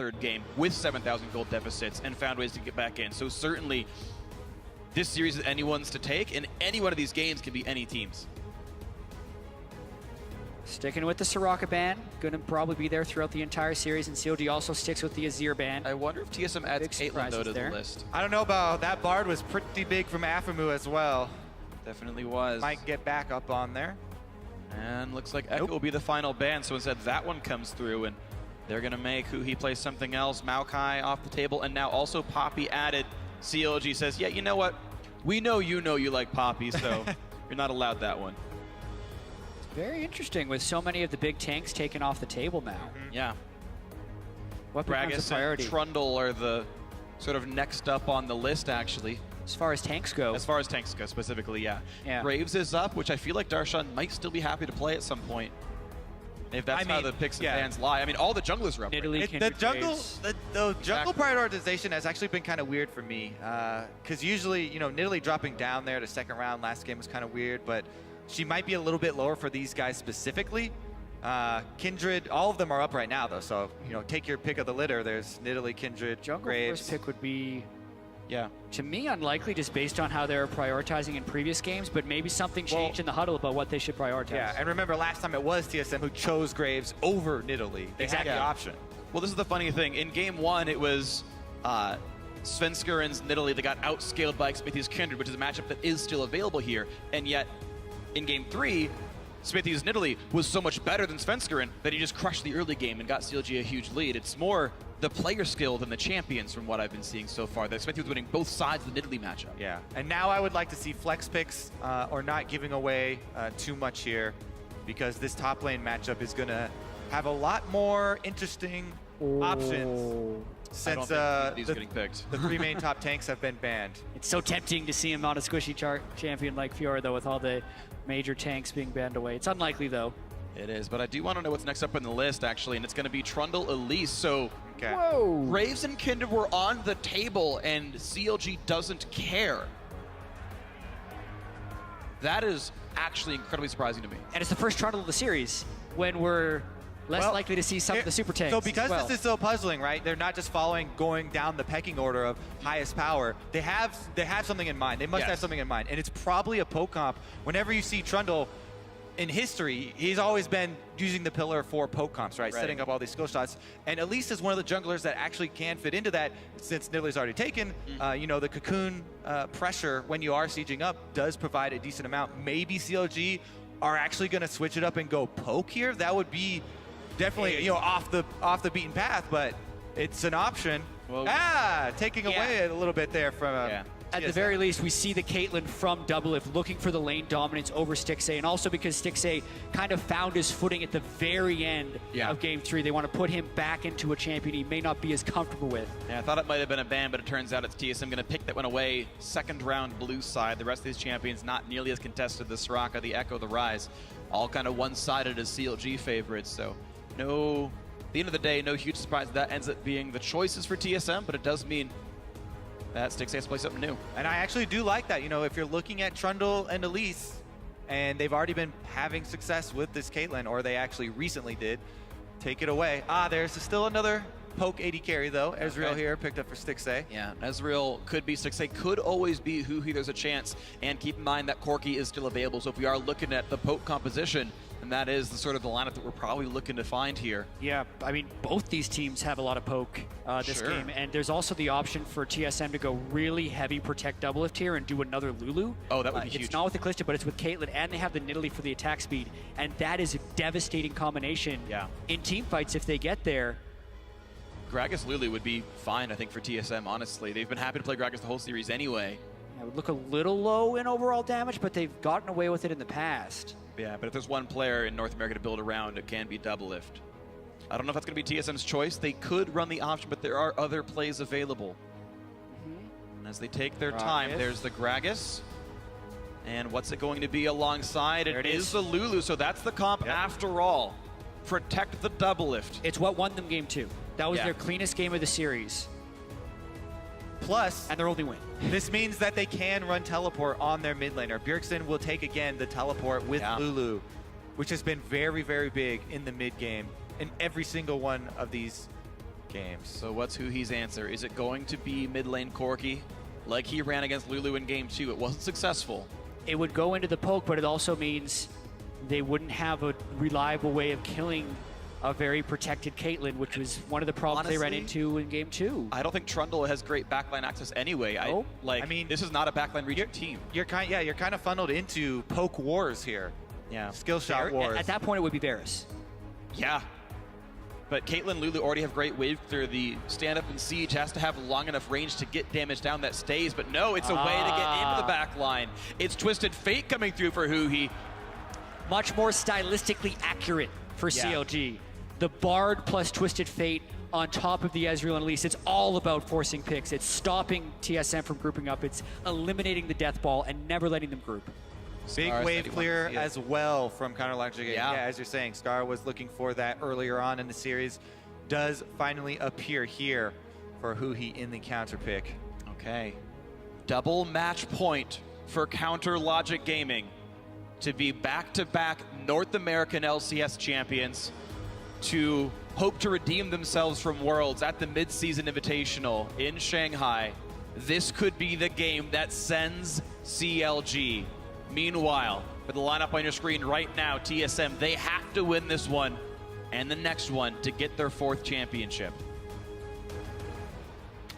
third game with 7,000 gold deficits and found ways to get back in. So certainly, this series is anyone's to take, and any one of these games can be any team's. Sticking with the Soraka ban, going to probably be there throughout the entire series, and CLG also sticks with the Azir ban. I wonder if TSM adds Big Caitlyn, though, to surprises the list. I don't know about that. Bard was pretty big from Aphromoo as well. Definitely was. Might get back up on there. And looks like Echo will be the final ban, so instead that one comes through, and they're going to make Huhi play something else. Maokai off the table, and now also Poppy added. CLG says, yeah, you know what? We know you like Poppy, so you're not allowed that one. Very interesting with so many of the big tanks taken off the table now. Yeah. What becomes Gragas the priority? and Trundle are the sort of next up on the list, actually. As far as tanks go. As far as tanks go, specifically, yeah. Yeah. Graves is up, which I feel like Darshan might still be happy to play at some point. If that's how the picks and bans lie. I mean, all the junglers are up right now. The jungle prioritization has actually been kind of weird for me. Because usually, you know, Nidalee dropping down there to second round last game was kind of weird, but she might be a little bit lower for these guys specifically. Kindred, all of them are up right now, though. So, you know, take your pick of the litter. There's Nidalee, Kindred, Jungle Graves. first pick would be, yeah, to me, unlikely just based on how they're prioritizing in previous games, but maybe something changed in the huddle about what they should prioritize. Yeah, and remember last time it was TSM who chose Graves over Nidalee. They had the option. Well, this is the funny thing. In game one, it was Svenskerin's Nidalee that got outscaled by Smithy's Kindred, which is a matchup that is still available here, and yet in game three, Smithy's Nidalee was so much better than Svenskarin that he just crushed the early game and got CLG a huge lead. It's more the player skill than the champions from what I've been seeing so far. That Smithy was winning both sides of the Nidalee matchup. Yeah, and now I would like to see flex picks or not giving away too much here, because this top lane matchup is going to have a lot more interesting options since the three main top tanks have been banned. It's so tempting to see him on a squishy champion like Fiora, though, with all the major tanks being banned away. It's unlikely, though. It is, but I do want to know what's next up on the list, actually, and it's going to be Trundle Elise. So, Whoa. Graves and Kindred were on the table, and CLG doesn't care. That is actually incredibly surprising to me. And it's the first Trundle of the series, when we're less likely to see some of the super tanks. So because this is so puzzling, right? They're not just going down the pecking order of highest power. They have something in mind. They must have something in mind, and it's probably a poke comp. Whenever you see Trundle in history, he's always been using the pillar for poke comps, right? Setting up all these skill shots. And Elise is one of the junglers that actually can fit into that, since Nidalee's already taken. You know, the cocoon pressure when you are sieging up does provide a decent amount. Maybe CLG are actually going to switch it up and go poke here. That would be definitely, you know, off the beaten path, but it's an option. Well, taking away a little bit there from At the very least, we see the Caitlyn from Doublelift looking for the lane dominance over Stixxay, and also because Stixxay kind of found his footing at the very end of Game 3. They want to put him back into a champion he may not be as comfortable with. Yeah, I thought it might have been a ban, but it turns out it's TSM going to pick that one away. Second round blue side. The rest of these champions not nearly as contested. The Soraka, the Echo, the Ryze, all kind of one-sided as CLG favorites. So no, at the end of the day, no huge surprise that ends up being the choices for TSM, but it does mean that Stixxay has to play something new. And I actually do like that. You know, if you're looking at Trundle and Elise, and they've already been having success with this Caitlyn, or they actually recently did, take it away. There's still another poke AD carry, though. Ezreal here picked up for Stixxay. Yeah, Ezreal could be Stixxay, could always be Huhi. There's a chance. And keep in mind that Corki is still available, so if we are looking at the poke composition, and that is the sort of the lineup that we're probably looking to find here. Yeah, I mean, both these teams have a lot of poke this game, and there's also the option for TSM to go really heavy protect Doublelift here and do another Lulu. Oh, that would be huge. It's not with the Kalista, but it's with Caitlyn, and they have the Nidalee for the attack speed, and that is a devastating combination in team fights if they get there. Gragas Lulu would be fine, I think, for TSM, honestly. They've been happy to play Gragas the whole series anyway. It would look a little low in overall damage, but they've gotten away with it in the past. Yeah, but if there's one player in North America to build around, it can be Doublelift. I don't know if that's going to be TSM's choice. They could run the option, but there are other plays available. And as they take their time, there's the Gragas. And what's it going to be alongside? It is the Lulu, so that's the comp after all. Protect the Doublelift. It's what won them game 2. That was their cleanest game of the series. Plus, and their only win. This means that they can run teleport on their mid laner. Bjergsen will take again the teleport with Lulu, which has been very, very big in the mid game in every single one of these games. So what's Huhi's answer? Is it going to be mid lane Corki? Like he ran against Lulu in game 2, it wasn't successful. It would go into the poke, but it also means they wouldn't have a reliable way of killing a very protected Caitlyn, which was one of the problems they ran into in game 2. I don't think Trundle has great backline access anyway. Nope. I mean, this is not a backline region team. You're kind of funneled into poke wars here. Yeah. Skill shot wars. At that point, it would be Varus. Yeah. But Caitlyn and Lulu already have great wave clear. The stand-up and Siege has to have long enough range to get damage down that stays, but no, it's a way to get into the back line. It's Twisted Fate coming through for Huhi. Much more stylistically accurate for CLG. The Bard plus Twisted Fate on top of the Ezreal and Elise. It's all about forcing picks. It's stopping TSM from grouping up. It's eliminating the death ball and never letting them group. Big wave clear as well from Counterlogic. Yeah, as you're saying, Scar was looking for that earlier on in the series. Does finally appear here for Huhi in the counter pick. Okay. Double match point for Counterlogic Gaming to be back-to-back North American LCS champions, to hope to redeem themselves from Worlds at the mid-season invitational in Shanghai. This could be the game that sends CLG. Meanwhile, for the lineup on your screen right now, TSM, they have to win this one and the next one to get their 4th championship.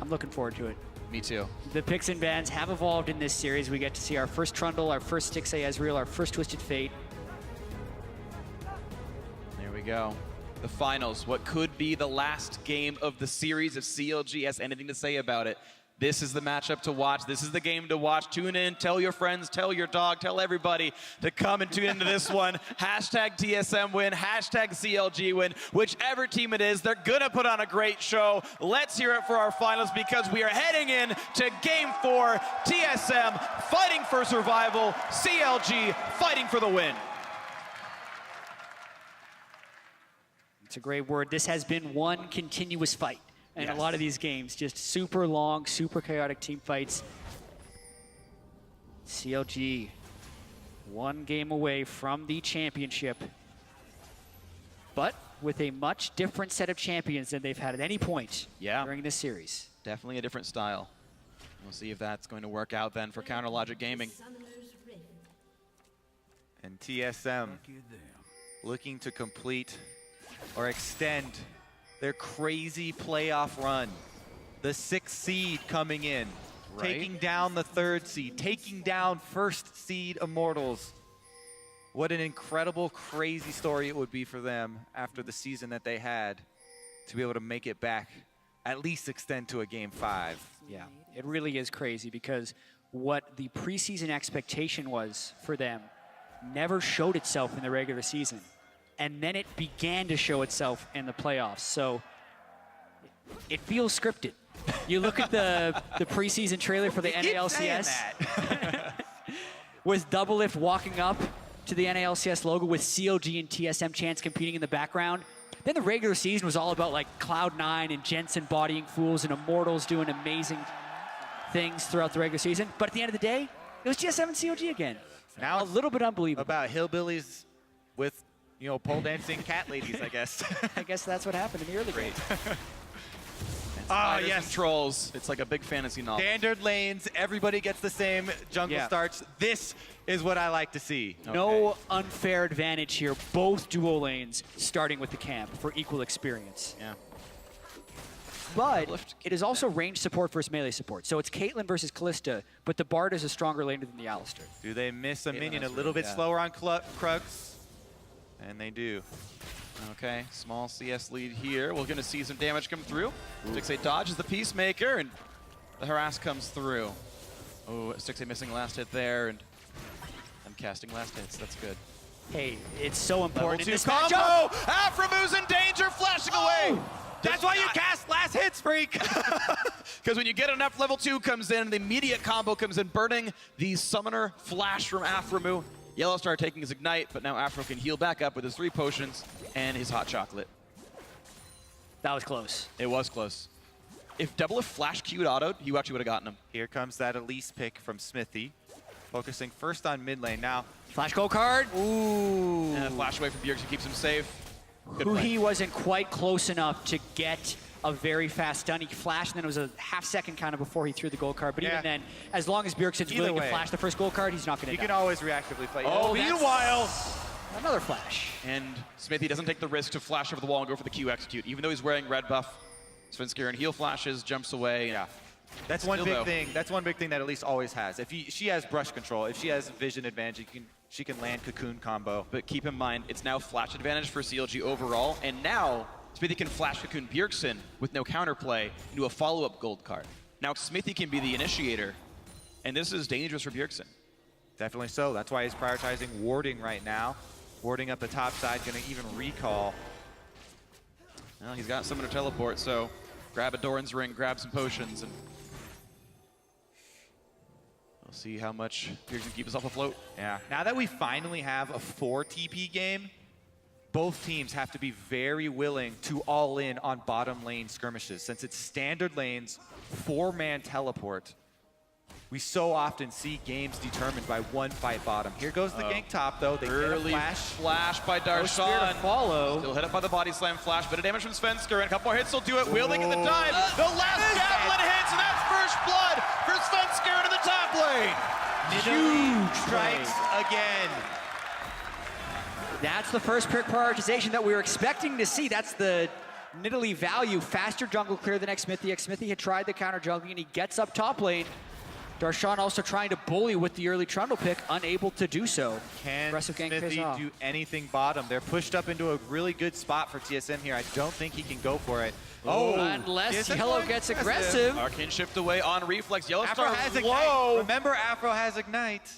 I'm looking forward to it. Me too. The picks and bans have evolved in this series. We get to see our first Trundle, our first Stixxay Ezreal, our first Twisted Fate. There we go. The finals, what could be the last game of the series if CLG has anything to say about it. This is the matchup to watch. This is the game to watch. Tune in, tell your friends, tell your dog, tell everybody to come and tune into this one. Hashtag TSM win, hashtag CLG win. Whichever team it is, they're gonna put on a great show. Let's hear it for our finals because we are heading in to game 4. TSM fighting for survival, CLG fighting for the win. It's a great word. This has been one continuous fight. And a lot of these games, just super long, super chaotic team fights. CLG, one game away from the championship, but with a much different set of champions than they've had at any point during this series. Definitely a different style. We'll see if that's going to work out then for Counterlogic Gaming. And TSM looking to complete or extend their crazy playoff run. The 6th seed coming in, taking down the 3rd seed, taking down 1st seed Immortals. What an incredible, crazy story it would be for them after the season that they had to be able to make it back, at least extend to a game 5. Yeah, it really is crazy because what the preseason expectation was for them never showed itself in the regular season. And then it began to show itself in the playoffs. So it feels scripted. You look at the preseason trailer for the NALCS with Doublelift walking up to the NALCS logo with CLG and TSM chants competing in the background. Then the regular season was all about like Cloud9 and Jensen bodying fools and Immortals doing amazing things throughout the regular season. But at the end of the day, it was TSM and CLG again. Now a little bit unbelievable. About hillbillies with, you know, pole dancing cat ladies, I guess. I guess that's what happened in the early games. Yes, trolls. It's like a big fantasy novel. Standard lanes, everybody gets the same jungle starts. This is what I like to see. No unfair advantage here. Both duo lanes starting with the camp for equal experience. Yeah. But it is also range support versus melee support. So it's Caitlyn versus Kalista, but the Bard is a stronger laner than the Alistar. Do they miss a minion a little bit slower on Krugs? And they do. Okay, small CS lead here. We're going to see some damage come through. Stixxay dodges the Peacemaker, and the harass comes through. Oh, Stixxay missing last hit there, and I'm casting last hits. That's good. Hey, it's so important. Level 2 combo! Aframu's in danger, flashing away! That's why you cast last hits, freak! Because when you get enough, level 2 comes in, the immediate combo comes in, burning the summoner flash from Aframu. Yellowstar taking his ignite, but now Afro can heal back up with his 3 potions and his hot chocolate. That was close. It was close. If Doublelift flash Q'd autoed, you actually would have gotten him. Here comes that Elise pick from Smithy. Focusing first on mid lane now. Flash go card. Ooh. And a flash away from Bjergsen keeps him safe. Huhi wasn't quite close enough to get a very fast stun. He flashed, and then it was a half second kind of before he threw the gold card. But Yeah. even then, as long as Bjergsen's willing to flash the first gold card, he's not going to die. He can always reactively play. Oh, meanwhile, another flash. And Smithy doesn't take the risk to flash over the wall and go for the Q execute. Even though he's wearing red buff, Svenskeren heal flashes, jumps away. yeah. That's one big thing. That's one big thing that Elise always has. If she has brush control, if she has vision advantage, she can land cocoon combo. But keep in mind, it's now flash advantage for CLG overall, and now Smithy can flash cocoon Bjergsen with no counterplay into a follow-up gold card. Now Smithy can be the initiator, and this is dangerous for Bjergsen. Definitely so. That's why he's prioritizing warding right now. Warding up the top side, going to even recall. Well, he's got someone to teleport, so grab a Doran's ring, grab some potions, and we'll see how much Bjergsen can keep himself afloat. Yeah. Now that we finally have a 4 TP game, both teams have to be very willing to all in on bottom lane skirmishes. Since it's standard lanes, 4-man teleport, we so often see games determined by one fight bottom. Here goes the gank top, though. They Early get a flash by Darshan. Follow. Still hit up by the body slam flash, bit of damage from Svenskeren. A couple more hits will do it. Will they get the dive? The last javelin hits, and that's first blood for Svenskeren in the top lane. huge strikes again. That's the first pick prioritization that we were expecting to see. That's the Nidalee value. Faster jungle clear than Xmithy. Xmithy had tried the counter jungling, and he gets up top lane. Darshan also trying to bully with the early Trundle pick, unable to do so. Can Aggressive gank Smithy pays off. do anything bottom? They're pushed up into a really good spot for TSM here. I don't think he can go for it. Oh, unless TSM Yellow going gets aggressive. aggressive. Arcane shift away on reflex. Yellow Afro Star has low. Ignite. Remember, Afro has Ignite.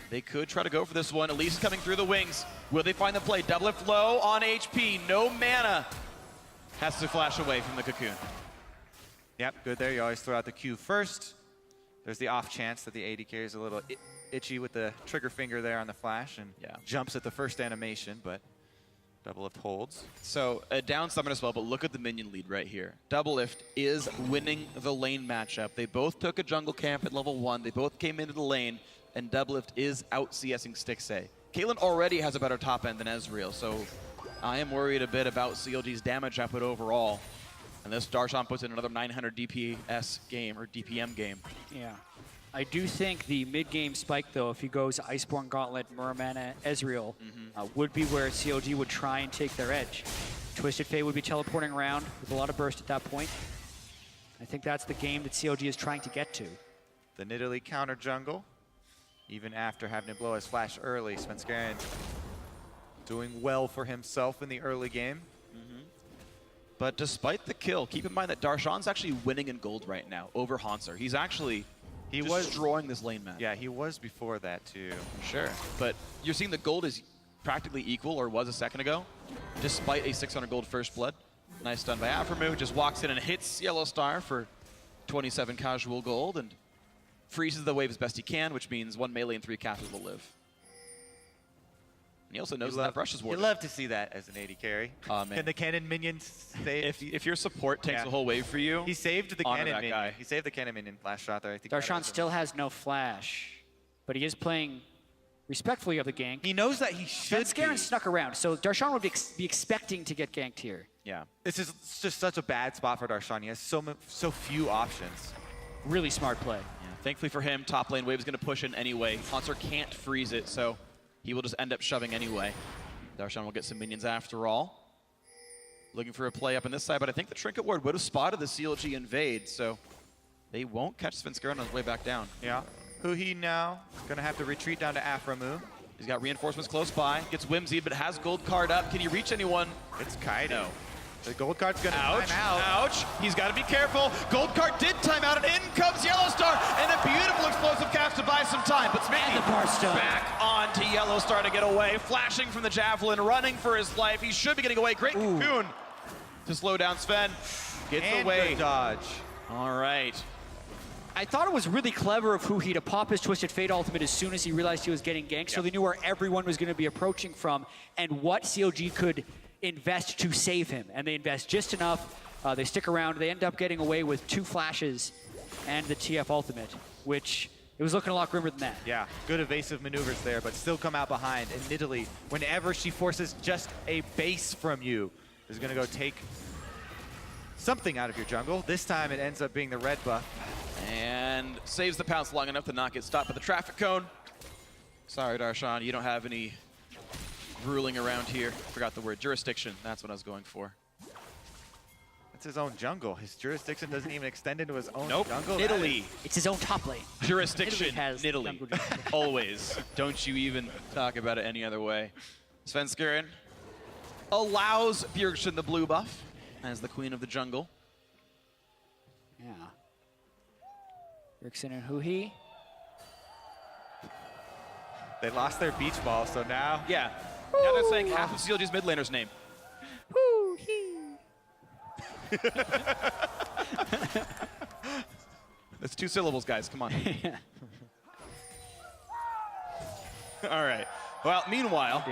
They could try to go for this one. Elise is coming through the wings. Will they find the play? Double lift low on HP. No mana. Has to flash away from the cocoon. Yep, good there. You always throw out the Q first. There's the off chance that the AD carry is a little itchy with the trigger finger there on the flash and jumps at the first animation, but double lift holds. So a down summon as well, but look at the minion lead right here. Double lift is winning the lane matchup. They both took a jungle camp at level 1. They both came into the lane, and Double lift is out CSing Stixxay. Caitlyn already has a better top end than Ezreal, so I am worried a bit about CLG's damage output overall. And this Darshan puts in another 900 DPS game, or DPM game. Yeah. I do think the mid-game spike, though, if he goes Iceborne Gauntlet, Muramana, Ezreal, would be where CLG would try and take their edge. Twisted Fate would be teleporting around with a lot of burst at that point. I think that's the game that CLG is trying to get to. The Nidalee counter jungle, even after having to blow his flash early, Svenskeren doing well for himself in the early game. But despite the kill, keep in mind that Darshan's actually winning in gold right now over Hanser. He's actually destroying this lane map. Yeah, he was before that too. Sure, but you're seeing the gold is practically equal, or was a second ago, despite a 600 gold first blood. Nice stun by Aframu, just walks in and hits Yellow Star for 27 casual gold and freezes the wave as best he can, which means 1 melee and 3 casters will live. And he also knows that brush is warded. You love to see that as an AD carry. Oh, man. Can the cannon minions save? If your support takes the whole wave for you, he saved the honor cannon that minion. guy. He saved the cannon minion flash shot there. I think Darshan still has no flash, but he is playing respectfully of the gank. He knows that he should Svenskeren snuck around, so Darshan would be expecting to get ganked here. Yeah. It's just such a bad spot for Darshan. He has so few options. Really smart play. Yeah. Thankfully for him, top lane wave is going to push in anyway. Hanser can't freeze it, so he will just end up shoving anyway. Darshan will get some minions after all. Looking for a play up on this side, but I think the Trinket Ward would have spotted the CLG invade, so they won't catch Svenskeren on his way back down. Yeah. Huhi now gonna have to retreat down to Aframu. He's got reinforcements close by, gets Whimsy, but has gold card up. Can he reach anyone? It's Kaido. No. The gold card's gonna Ouch, time out. ouch. He's got to be careful. Gold card did time out, and in comes Yellow Star, and a beautiful explosive cast to buy some time. But Smithy back onto Yellow Star to get away, flashing from the javelin, running for his life. He should be getting away. Great cocoon to slow down Sven. Gets And away. good dodge. All right. I thought it was really clever of Huhi to pop his Twisted Fate ultimate as soon as he realized he was getting ganked, so they knew where everyone was going to be approaching from and what CLG could invest to save him. And they invest just enough. They stick around. They end up getting away with 2 flashes and the TF ultimate, which it was looking a lot grimmer than that. Yeah, good evasive maneuvers there, but still come out behind. And Nidalee, whenever she forces just a base from you, is going to go take something out of your jungle. This time it ends up being the red buff. And saves the pounce long enough to not get stopped by the traffic cone. Sorry, Darshan, you don't have any ruling around here. Forgot the word. Jurisdiction, that's what I was going for. It's his own jungle. His jurisdiction doesn't even extend into his own jungle. Italy. It's his own top lane. Jurisdiction, Italy has Italy. jungle jurisdiction. Always. Don't you even talk about it any other way. Svenskeren allows Bjergsen the blue buff as the queen of the jungle. Yeah. Bjergsen and Huhi. They lost their beach ball, so now... Yeah. Now they're saying half of CLG's mid laner's name. That's 2 syllables, guys. Come on. All right. Well, meanwhile,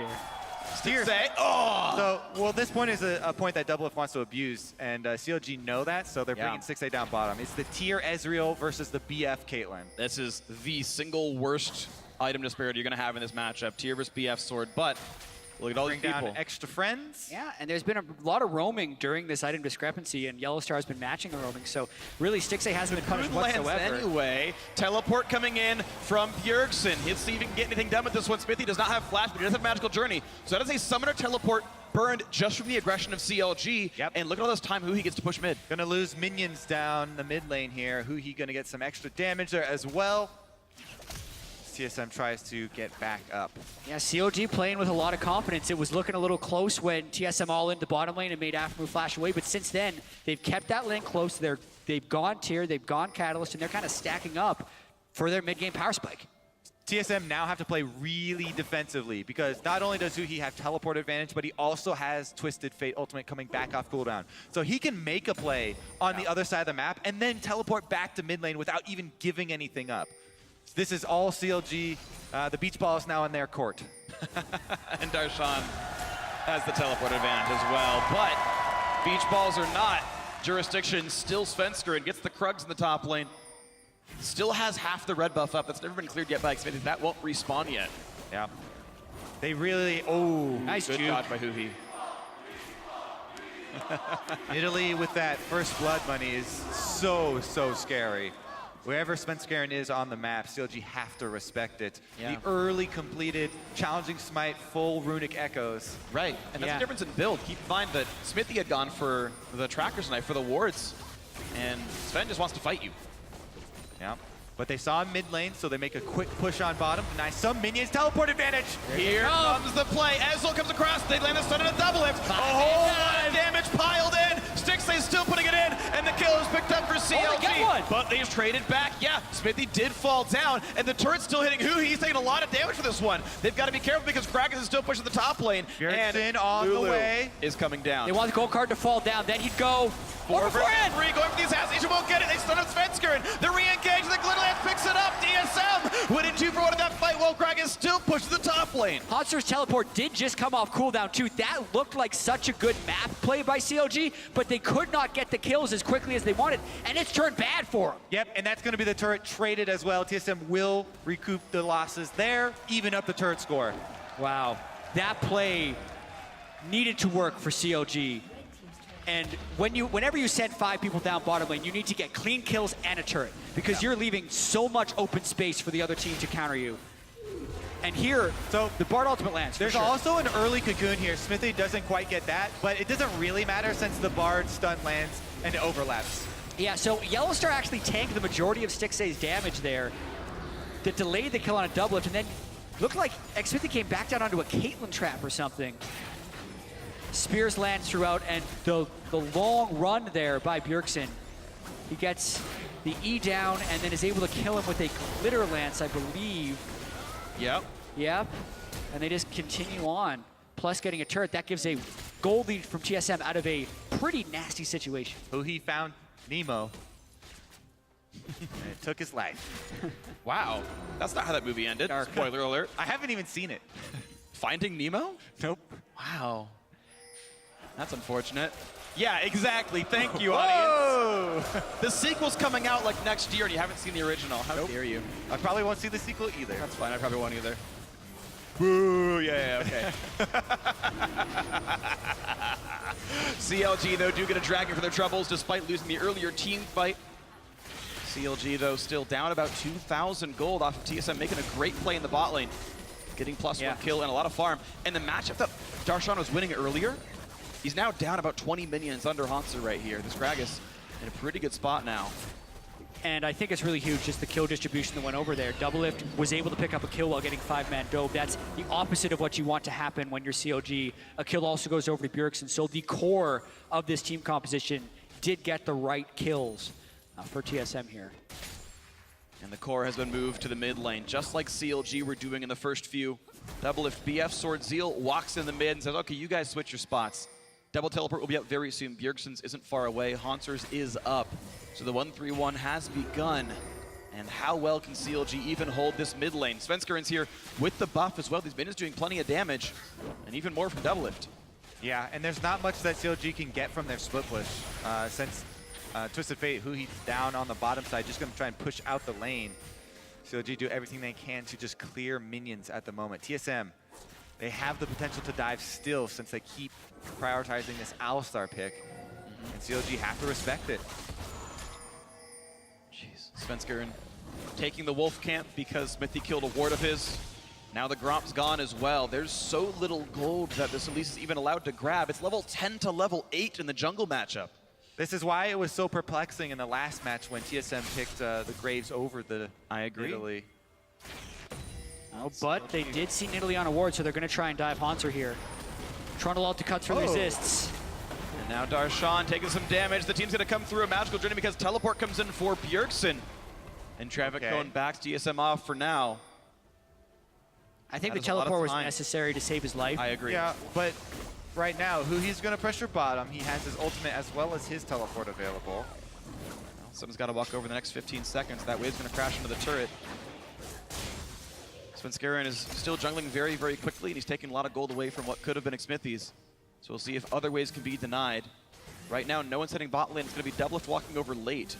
Stixxay. Oh! So, well, this point is a point that Doublelift wants to abuse, and CLG know that, so they're bringing Stixxay down bottom. It's the tier Ezreal versus the BF Caitlyn. This is the single worst item disparity you're going to have in this matchup. Tier versus BF sword, but look at all these people. Down extra friends. Yeah, and there's been a lot of roaming during this item discrepancy, and Yellowstar has been matching the roaming, so really Stixxay hasn't been punished whatsoever. Anyway, teleport coming in from Bjergsen. Let's see if he can get anything done with this one. Smithy does not have flash, but he does have magical journey. So that is a summoner teleport burned just from the aggression of CLG. Yep. And look at all this time Huhi gets to push mid. Gonna lose minions down the mid lane here. Huhi gonna get some extra damage there as well. TSM tries to get back up. Yeah, CLG playing with a lot of confidence. It was looking a little close when TSM all into bottom lane and made Aftermove flash away, but since then, they've kept that lane close. They've gone tier, they've gone catalyst, and they're kind of stacking up for their mid-game power spike. TSM now have to play really defensively because not only does Huhi have teleport advantage, but he also has Twisted Fate ultimate coming back off cooldown. So he can make a play on the other side of the map and then teleport back to mid lane without even giving anything up. This is all CLG. The beach ball is now in their court. And Darshan has the teleport advantage as well. But beach balls or not, jurisdiction still Svenskeren gets the Krugs in the top lane. Still has half the red buff up. That's never been cleared yet by Xfinity. That won't respawn yet. Yeah. They really, oh. Nice Good juke. dodge by Huhi. Italy with that first blood money is so scary. Wherever Svenskeren is on the map, CLG have to respect it. Yeah. The early completed challenging smite, full runic echoes. Right, and that's the difference in build. Keep in mind that Smithy had gone for the Tracker's Knife, for the wards, and Sven just wants to fight you. Yeah. But they saw him mid lane, so they make a quick push on bottom. Nice, some minions, teleport advantage. Here comes the play. Ezreal comes across. They land a stun and a double lift. A whole lot of damage piled in. Stixxay still putting it in, and the kill is picked up for CLG. get one. But they've traded back. Yeah, Smithy did fall down, and the turret's still hitting Huhi. He's taking a lot of damage for this one. They've got to be careful because Kraken is still pushing the top lane. Bjergsen on the way. Is coming down. They want the gold card to fall down, then he'd go over for it. Three going for the assassination, won't get it. They stun up Svenskeren. They're re-engaged, and the Glitterlance picks it up. TSM winning 2 for 1 in that fight while Kraken is still pushing the top lane. Hotster's teleport did just come off cooldown too. That looked like such a good map play by CLG, but they could not get the kills as quickly as they wanted, and it's turned bad for them. Yep, and that's going to be the turret traded as well. TSM will recoup the losses there, even up the turret score. Wow, that play needed to work for CLG. And whenever you send 5 people down bottom lane, you need to get clean kills and a turret because you're leaving so much open space for the other team to counter you. And here, so the Bard ultimate lands. There's also an early cocoon here. Smithy doesn't quite get that, but it doesn't really matter since the Bard stun lands and it overlaps. Yeah, so Yellowstar actually tanked the majority of Stixxay's damage there that delayed the kill on a double lift, and then looked like Xfinity came back down onto a Caitlyn trap or something. Spears lands throughout, and the long run there by Bjergsen. He gets the E down and then is able to kill him with a glitter lance, I believe. Yep. Yep. And they just continue on. Plus getting a turret, that gives a gold lead from TSM out of a pretty nasty situation. Huhi found Nemo, and it took his life. Wow. That's not how that movie ended. Dark. Spoiler alert. I haven't even seen it. Finding Nemo? Nope. Wow. That's unfortunate. Yeah, exactly. Thank you, audience. The sequel's coming out like next year and you haven't seen the original. How dare you? I probably won't see the sequel either. That's fine. I probably won't either. Boo, yeah, okay. CLG, though, do get a dragon for their troubles despite losing the earlier team fight. CLG, though, still down about 2,000 gold off of TSM, making a great play in the bot lane. Getting +1 kill and a lot of farm. And the matchup that Darshan was winning earlier, he's now down about 20 minions under Hanser right here. This Gragas in a pretty good spot now. And I think it's really huge, just the kill distribution that went over there. Doublelift was able to pick up a kill while getting 5-man dove. That's the opposite of what you want to happen when you're CLG. A kill also goes over to Bjergsen. So the core of this team composition did get the right kills for TSM here. And the core has been moved to the mid lane, just like CLG were doing in the first few. Doublelift BF Sword Zeal walks in the mid and says, okay, you guys switch your spots. Double teleport will be up very soon. Bjergsen's isn't far away. Hanser's is up. So the 1-3-1 has begun. And how well can CLG even hold this mid lane? Svenskaren's here with the buff as well. These minions doing plenty of damage, and even more from Doublelift. Yeah, and there's not much that CLG can get from their split push. Since Twisted Fate, who he's down on the bottom side, just going to try and push out the lane. CLG do everything they can to just clear minions at the moment. TSM, they have the potential to dive still since they keep prioritizing this Alistar pick. And CLG have to respect it. Jeez. Svenskeren taking the Wolf camp because Smithy killed a ward of his. Now the Gromp's gone as well. There's so little gold that this Elise is even allowed to grab. It's level 10 to level 8 in the jungle matchup. This is why it was so perplexing in the last match when TSM picked the Graves over the Italy. Oh, but they did see Nidalee on a ward, so they're going to try and dive Hanser here. Trundle out to cut through resists. And now Darshan taking some damage. The team's going to come through a magical journey because teleport comes in for Bjergsen. And Traffic Cone backs TSM off for now. I think the teleport was necessary to save his life. I agree. Yeah, but right now, who he's going to pressure bottom, he has his ultimate as well as his teleport available. Well, someone's got to walk over the next 15 seconds. That wave's going to crash into the turret. Svenskeren is still jungling very, very quickly, and he's taking a lot of gold away from what could have been Xmithie's. So we'll see if other ways can be denied. Right now, no one's heading bot lane. It's going to be Doublelift walking over late.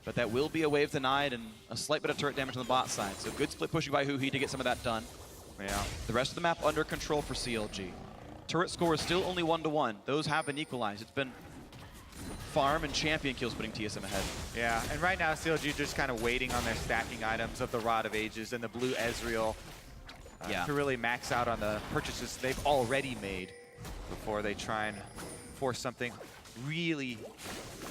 But that will be a wave denied and a slight bit of turret damage on the bot side. So good split pushing by Huhi to get some of that done. Yeah. The rest of the map under control for CLG. Turret score is still only 1-1. Those have been equalized. It's been farm and champion kills putting TSM ahead. Yeah, and right now CLG just kind of waiting on their stacking items of the Rod of Ages and the blue Ezreal to really max out on the purchases they've already made before they try and force something really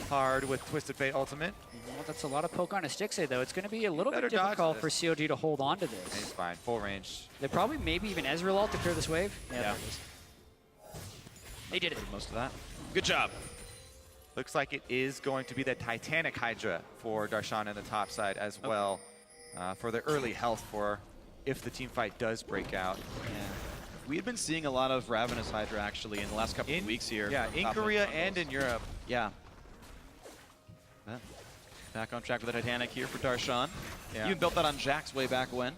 hard with Twisted Fate Ultimate. Well, that's a lot of poke on a Stixxay, though. It's going to be a little bit difficult for CLG to hold on to this. It's fine, full range. They probably maybe even Ezreal ult to clear this wave. Yeah. They did it. Most of that. Good job. Looks like it is going to be the Titanic Hydra for Darshan in the top side as well for the early health for if the team fight does break out. Yeah. We had been seeing a lot of Ravenous Hydra actually in the last couple of weeks here. Yeah, in Korea and in Europe. Yeah. Back on track with the Titanic here for Darshan. Yeah. You built that on Jax way back when.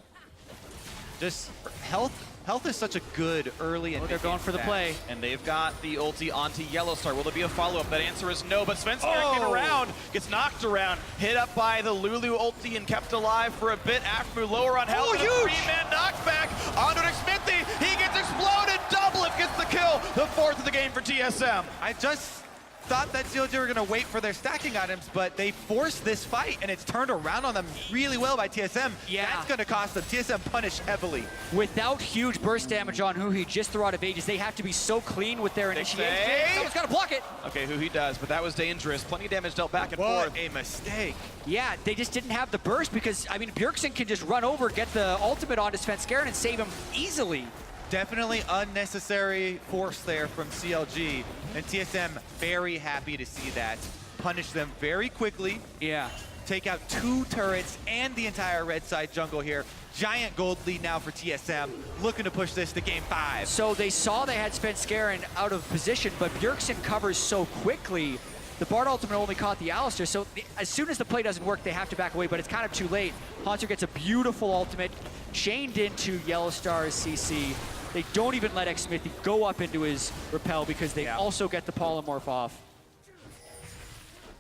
Just health is such a good early and they're going for the play. And they've got the ulti onto Yellowstar. Will there be a follow-up? That answer is no, but Svenskeren came around, gets knocked around, hit up by the Lulu ulti and kept alive for a bit. Aftermove lower on health. Huge! 3-man knockback onto Xmithie. He gets exploded. Doublelift gets the kill. The fourth of the game for TSM. I just thought that CLG were going to wait for their stacking items, but they forced this fight, and it's turned around on them really well by TSM. Yeah. That's going to cost them. TSM punish heavily. Without huge burst damage on Huhi, just the Rod of Ages, they have to be so clean with their initiation. Someone's got to block it. Okay, Huhi does, but that was dangerous. Plenty of damage dealt back and forth. What a mistake. Yeah, they just didn't have the burst because, I mean, Bjergsen can just run over, get the ultimate onto Svenskeren and save him easily. Definitely unnecessary force there from CLG, and TSM very happy to see that. Punish them very quickly. Yeah. Take out 2 turrets and the entire red side jungle here. Giant gold lead now for TSM, looking to push this to game 5. So they saw they had Svenskeren out of position, but Bjergsen covers so quickly. The Bard ultimate only caught the Alistar, so as soon as the play doesn't work, they have to back away, but it's kind of too late. Hanser gets a beautiful ultimate, chained into Yellowstar's CC. They don't even let Xmithie go up into his repel because they also get the polymorph off.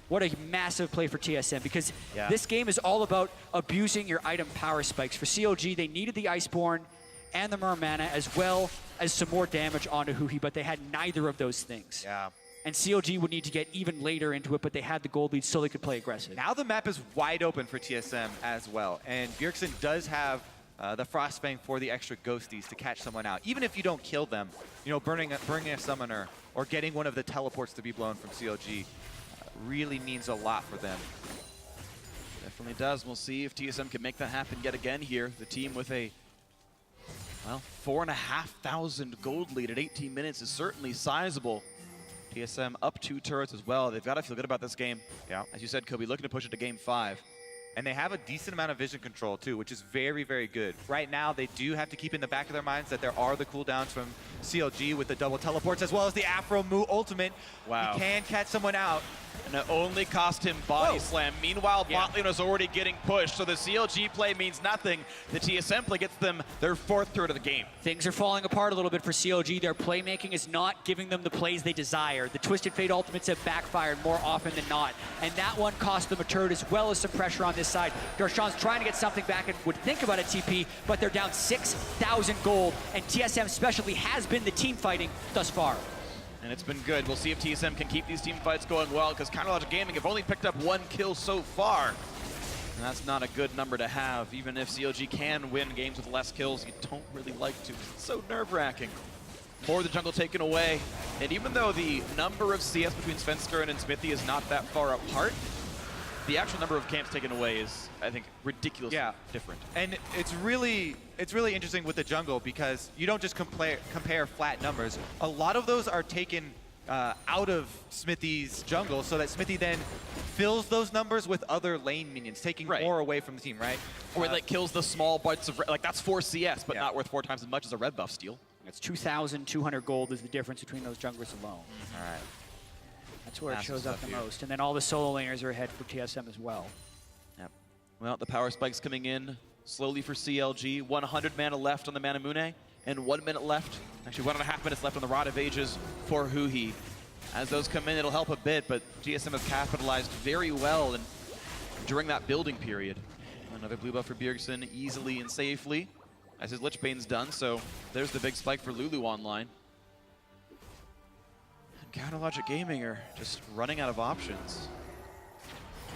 What a massive play for TSM, because this game is all about abusing your item power spikes. For CLG, they needed the Iceborne. and the Mermana, as well as some more damage onto Huhi, but they had neither of those things. Yeah. And CLG would need to get even later into it, but they had the gold lead so they could play aggressive. Now the map is wide open for TSM as well, and Bjergsen does have the Frostfang for the extra ghosties to catch someone out. Even if you don't kill them, you know, bringing a summoner or getting one of the teleports to be blown from CLG really means a lot for them. Definitely does. We'll see if TSM can make that happen yet again here. The team with a, well, 4,500 gold lead at 18 minutes is certainly sizable. TSM up 2 turrets as well. They've got to feel good about this game. Yeah. As you said, Kobe, looking to push it to game 5. And they have a decent amount of vision control too, which is very, very good. Right now, they do have to keep in the back of their minds that there are the cooldowns from CLG with the double teleports, as well as the Afro Mu ultimate. Wow. He can catch someone out. And it only cost him body slam. Meanwhile, bot lane was already getting pushed, so the CLG play means nothing. The TSM play gets them their 4th turret of the game. Things are falling apart a little bit for CLG. Their playmaking is not giving them the plays they desire. The Twisted Fate ultimates have backfired more often than not, and that one cost them a turret as well as some pressure on this side. Darshan's trying to get something back and would think about a TP, but they're down 6,000 gold, and TSM specialty has been the team fighting thus far. And it's been good. We'll see if TSM can keep these team fights going well, because Counterlogic Gaming have only picked up 1 kill so far. And that's not a good number to have. Even if CLG can win games with less kills, you don't really like to. It's so nerve-wracking. More of the jungle taken away. And even though the number of CS between Svenskeren and Smithy is not that far apart, the actual number of camps taken away is, I think, ridiculously different. And it's really interesting with the jungle because you don't just compare flat numbers. A lot of those are taken out of Smithy's jungle so that Smithy then fills those numbers with other lane minions, taking more away from the team, right? Or like kills the small bites of, like that's 4 CS, but not worth 4 times as much as a red buff steal. It's 2,200 gold is the difference between those junglers alone. All right. That's where it shows up the most. And then all the solo laners are ahead for TSM as well. Yep. Well, the power spike's coming in slowly for CLG. 100 mana left on the Manamune, and 1 minute left. Actually, 1.5 minutes left on the Rod of Ages for Huhi. As those come in, it'll help a bit, but TSM have capitalized very well during that building period. Another blue buff for Bjergsen easily and safely, as his Lich Bane's done, so there's the big spike for Lulu online. Counterlogic Gaming are just running out of options.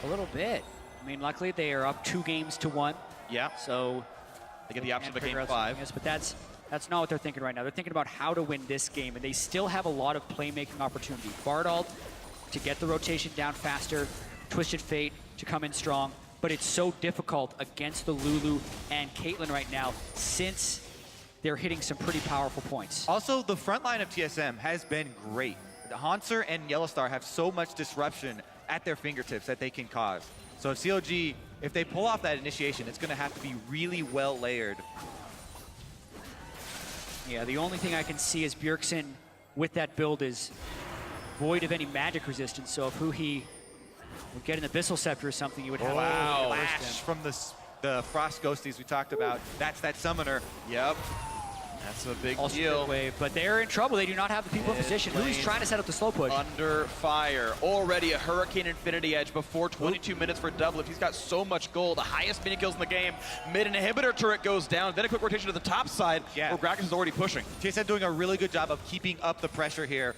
A little bit. I mean, luckily they are up 2 games to 1. Yeah. So they get the option of a game 5. But that's not what they're thinking right now. They're thinking about how to win this game, and they still have a lot of playmaking opportunity. Bardald to get the rotation down faster, Twisted Fate to come in strong, but it's so difficult against the Lulu and Caitlyn right now since they're hitting some pretty powerful points. Also, the front line of TSM has been great. Hanser and Yellowstar have so much disruption at their fingertips that they can cause. So if CLG, if they pull off that initiation, it's going to have to be really well layered. Yeah, the only thing I can see is Bjergsen with that build is void of any magic resistance. So if Huhi would get an Abyssal Scepter or something, you would have a flash from the Frost Ghosties we talked about. That's that summoner. Yep. That's a big also deal. Wave, but they're in trouble. They do not have the people in position. Huhi's trying to set up the slow push. Under fire. Already a Hurricane Infinity Edge before 22 minutes for Doublelift. He's got so much gold. The highest mini kills in the game. Mid inhibitor turret goes down. Then a quick rotation to the top side where Gragas is already pushing. TSM doing a really good job of keeping up the pressure here.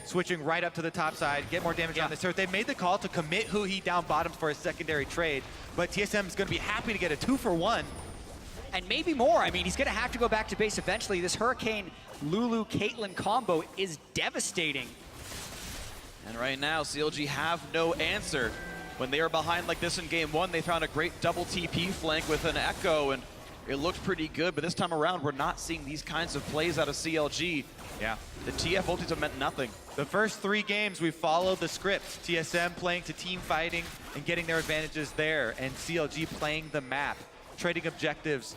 Switching right up to the top side, get more damage on this turret. They made the call to commit Huhi down bottom for a secondary trade, but TSM is going to be happy to get a 2-for-1. And maybe more. I mean, he's going to have to go back to base eventually. This Hurricane Lulu-Caitlyn combo is devastating. And right now, CLG have no answer. When they were behind like this in game 1, they found a great double TP flank with an Echo, and it looked pretty good. But this time around, we're not seeing these kinds of plays out of CLG. Yeah. The TF ultis have meant nothing. The first 3 games, we followed the script. TSM playing to team fighting and getting their advantages there, and CLG playing the map, trading objectives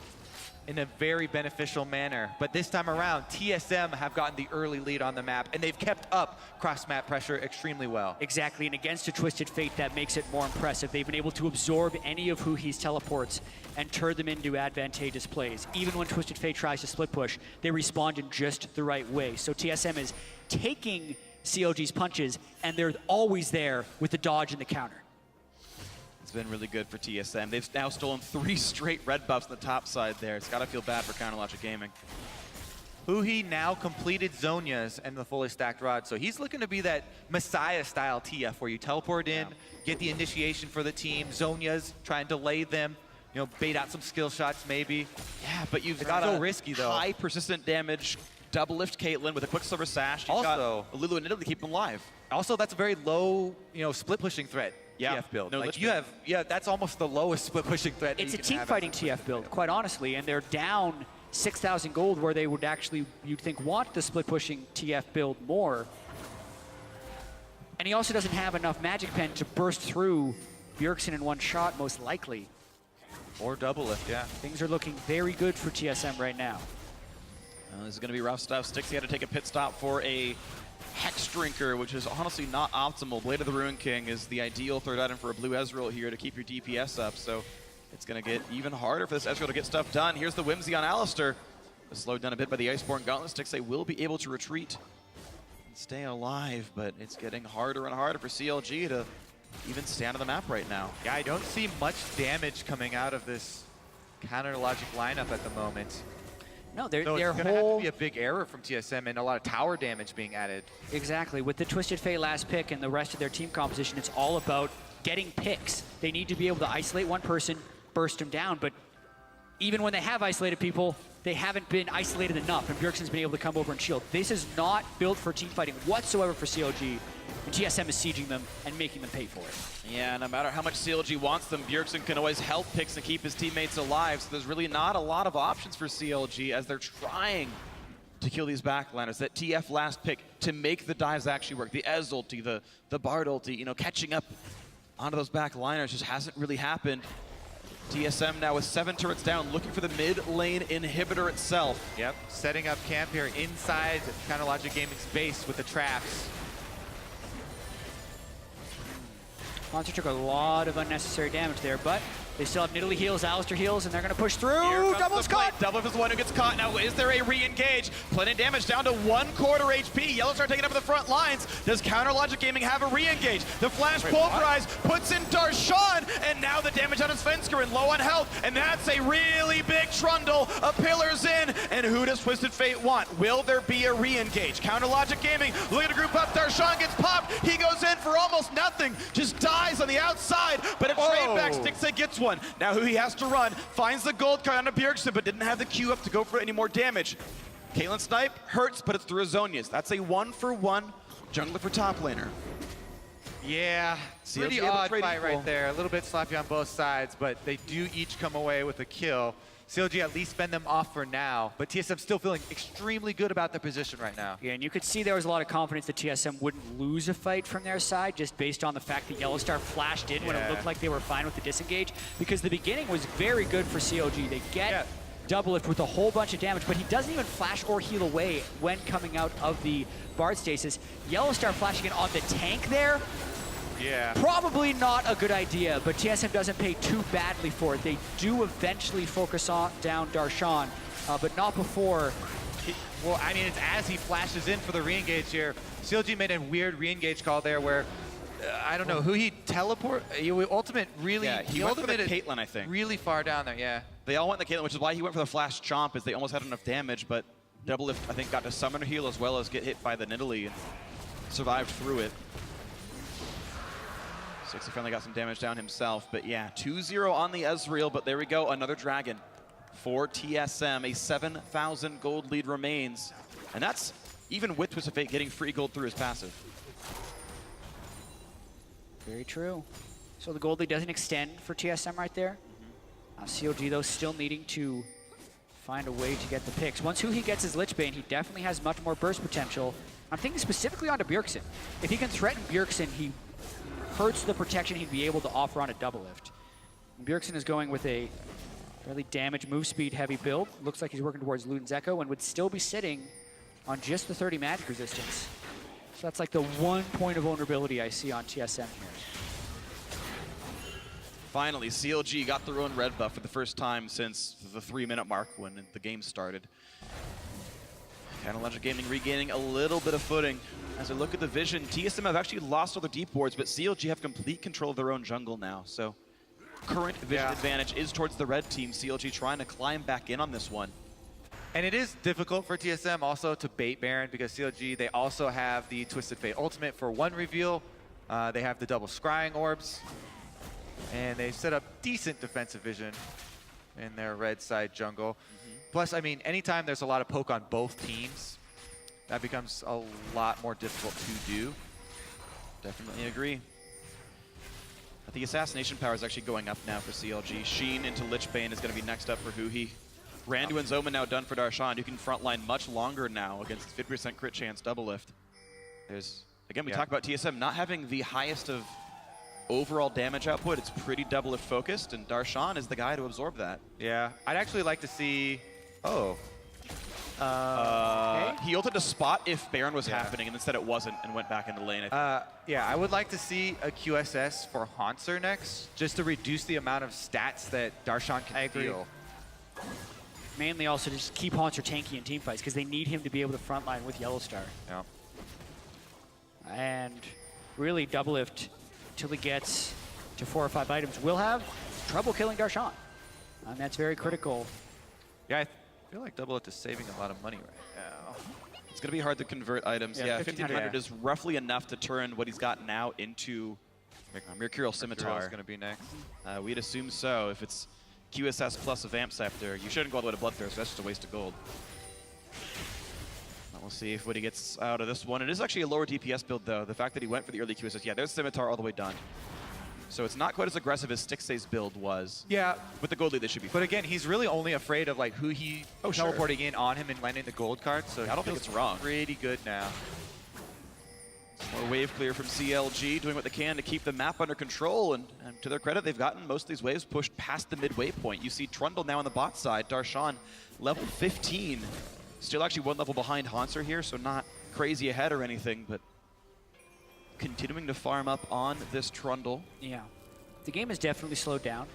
in a very beneficial manner. But this time around, TSM have gotten the early lead on the map, and they've kept up cross-map pressure extremely well. Exactly, and against a Twisted Fate, that makes it more impressive. They've been able to absorb any of Huhi's teleports and turn them into advantageous plays. Even when Twisted Fate tries to split push, they respond in just the right way. So TSM is taking CLG's punches, and they're always there with the dodge and the counter. It's been really good for TSM. They've now stolen 3 straight red buffs on the top side there. It's got to feel bad for Counterlogic Gaming. Huhi now completed Zhonya's and the fully stacked rod, so he's looking to be that Messiah-style TF where you teleport in, get the initiation for the team. Zhonya's try and delay them, you know, bait out some skill shots maybe. Yeah, but you've It's got so a risky, though. high persistent damage double lift Caitlyn with a Quicksilver Sash. You've Also- got Lulu and Nidalee to keep them alive. Also, that's a very low, you know, split pushing threat. Yeah. TF build. No like lich you build. have, yeah, that's almost the lowest split pushing threat. that It's you a can team have fighting as TF build, quite honestly, and they're down 6,000 gold where they would actually, you'd think, want the split pushing TF build more. And he also doesn't have enough Magic Pen to burst through Bjergsen in one shot, most likely. Or double lift, yeah. Things are looking very good for TSM right now. This is going to be rough stuff. Stixie had to take a pit stop for a Hex Drinker, which is honestly not optimal. Blade of the Ruin King is the ideal third item for a blue Ezreal here to keep your DPS up, so it's going to get even harder for this Ezreal to get stuff done. Here's the Whimsy on Alistar. Slowed down a bit by the Iceborne Gauntlet. Stixie will be able to retreat and stay alive, but it's getting harder and harder for CLG to even stand on the map right now. Yeah, I don't see much damage coming out of this Counterlogic lineup at the moment. No, So their it's going to have to whole... be a big error from TSM and a lot of tower damage being added. Exactly. With the Twisted Fate last pick and the rest of their team composition, it's all about getting picks. They need to be able to isolate one person, burst them down, but even when they have isolated people, they haven't been isolated enough, and Bjergsen's been able to come over and shield. This is not built for team fighting whatsoever for CLG, and TSM is sieging them and making them pay for it. Yeah, no matter how much CLG wants them, Bjergsen can always help picks and keep his teammates alive, so there's really not a lot of options for CLG as they're trying to kill these backliners. That TF last pick to make the dives actually work. The Ez ulti, the Bard ulti, you know, catching up onto those backliners just hasn't really happened. TSM now with 7 turrets down, looking for the mid lane inhibitor itself. Yep, setting up camp here inside Counterlogic Gaming's base with the traps. Monster took a lot of unnecessary damage there, but they still have Nidalee heals, Alistar heals, and they're going to push through. Here comes Double's the play. caught. Double is the one who gets caught. Now, is there a re-engage? Plenty of damage down to 1/4 HP. Yellowstar taking up the front lines. Does Counterlogic Gaming have a re-engage? The flash pulverize puts in Darshan, and now the damage on his Svensker and low on health, and that's a really big trundle. A pillar's in, and who does Twisted Fate want? Will there be a re-engage? Counterlogic Gaming, look at the group up. Darshan gets popped. He goes in for almost nothing. Just dies on the outside, but a trade back Stixie gets one. Now who he has to run, finds the gold card on Bjergsen, but didn't have the Q up to go for any more damage. Caitlyn snipe hurts, but it's through Zhonya's. That's a 1-for-1 jungler for top laner. Yeah, CLG pretty able to odd trade fight equal. right there. A little bit sloppy on both sides, but they do each come away with a kill. CLG at least fend them off for now, but TSM still feeling extremely good about their position right now. Yeah, and you could see there was a lot of confidence that TSM wouldn't lose a fight from their side, just based on the fact that Yellowstar flashed in when it looked like they were fine with the disengage, because the beginning was very good for CLG. They get double lift with a whole bunch of damage, but he doesn't even flash or heal away when coming out of the Bard stasis. Yellowstar flashing in on the tank there, Yeah. probably not a good idea, but TSM doesn't pay too badly for it. They do eventually focus on down Darshan, but not before. Well, I mean, it's as he flashes in for the re-engage here. CLG made a weird re-engage call there where, I don't know, who he teleport? Ultimate really, Yeah, he went for the ultimated Caitlyn, I think. really far down there, yeah. They all went the Caitlyn, which is why he went for the flash chomp, is they almost had enough damage, but double lift, I think, got to summoner heal as well as get hit by the Nidalee and survived through it. Stixie finally got some damage down himself, but yeah, 2-0 on the Ezreal, but there we go, another dragon for TSM. A 7,000 gold lead remains, and that's even with Twisted Fate getting free gold through his passive. Very true. So the gold lead doesn't extend for TSM right there. CLG, though, still needing to find a way to get the picks. Once Huhi gets his Lichbane, he definitely has much more burst potential. I'm thinking specifically onto Bjergsen. If he can threaten Bjergsen, he hurts the protection he'd be able to offer on a double lift. And Bjergsen is going with a fairly damaged move speed heavy build. Looks like he's working towards Luden's Echo and would still be sitting on just the 30 magic resistance. So that's like the one point of vulnerability I see on TSM here. Finally, CLG got their own red buff for the first time since the 3-minute mark when the game started. Counterlogic Gaming regaining a little bit of footing. As I look at the vision, TSM have actually lost all their deep wards, but CLG have complete control of their own jungle now. So current vision advantage is towards the red team. CLG trying to climb back in on this one. And it is difficult for TSM also to bait Baron because CLG, they also have the Twisted Fate ultimate for one reveal. They have the double scrying orbs. And they set up decent defensive vision in their red side jungle. Plus, I mean, anytime there's a lot of poke on both teams, that becomes a lot more difficult to do. Definitely agree. But the assassination power is actually going up now for CLG. Sheen into Lichbane is going to be next up for Huhi. Randu and Zoma now done for Darshan, who can frontline much longer now against 50% crit chance double lift. There's, again, we talk about TSM not having the highest of overall damage output. It's pretty double lift focused, and Darshan is the guy to absorb that. Yeah, I'd actually like to see, He ulted to spot if Baron was happening, and instead it wasn't, and went back into lane. yeah, I would like to see a QSS for Haunter next, just to reduce the amount of stats that Darshan can deal. Mainly also to just keep Haunter tanky in team fights, because they need him to be able to frontline with Yellowstar. Yeah. And really, double lift till he gets to 4 or 5 items will have trouble killing Darshan. And that's very critical. Yeah, I feel like double lift is saving a lot of money right now. It's going to be hard to convert items. Yeah, 1500 is roughly enough to turn what he's got now into Mercurial Scimitar. Is going to be next. We'd assume so. If it's QSS plus a Vamp Scepter, you shouldn't go all the way to Bloodthirst. That's just a waste of gold. We'll see if what he gets out of this one. It is actually a lower DPS build, though. The fact that he went for the early QSS, yeah, there's Scimitar all the way done. So it's not quite as aggressive as Stixay's build was. Yeah. With the gold lead, this should be fine. But again, he's really only afraid of like who he teleporting in on him and landing the gold card. So I don't think it's wrong. Pretty good now. More wave clear from CLG, doing what they can to keep the map under control. And to their credit, they've gotten most of these waves pushed past the midway point. You see Trundle now on the bot side. Darshan, level 15. Still actually one level behind Haunter here, so not crazy ahead or anything, but continuing to farm up on this Trundle. Yeah. The game has definitely slowed down.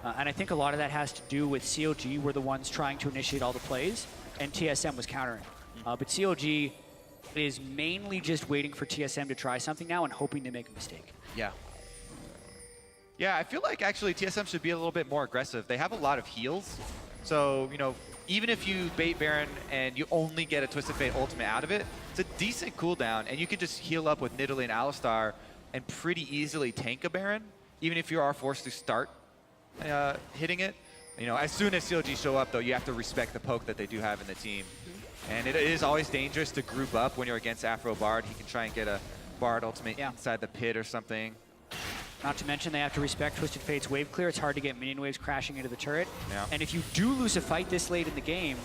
And I think a lot of that has to do with CLG were the ones trying to initiate all the plays, and TSM was countering. But CLG is mainly just waiting for TSM to try something now and hoping to make a mistake. Yeah. Yeah, I feel like actually TSM should be a little bit more aggressive. They have a lot of heals. So, you know, even if you bait Baron and you only get a Twisted Fate ultimate out of it, it's a decent cooldown, and you can just heal up with Nidalee and Alistar and pretty easily tank a Baron, even if you are forced to start hitting it. You know, as soon as CLG show up, though, you have to respect the poke that they do have in the team. And it is always dangerous to group up when you're against Afro Bard. He can try and get a Bard ultimate inside the pit or something. Not to mention they have to respect Twisted Fate's wave clear. It's hard to get minion waves crashing into the turret. Yeah. And if you do lose a fight this late in the game,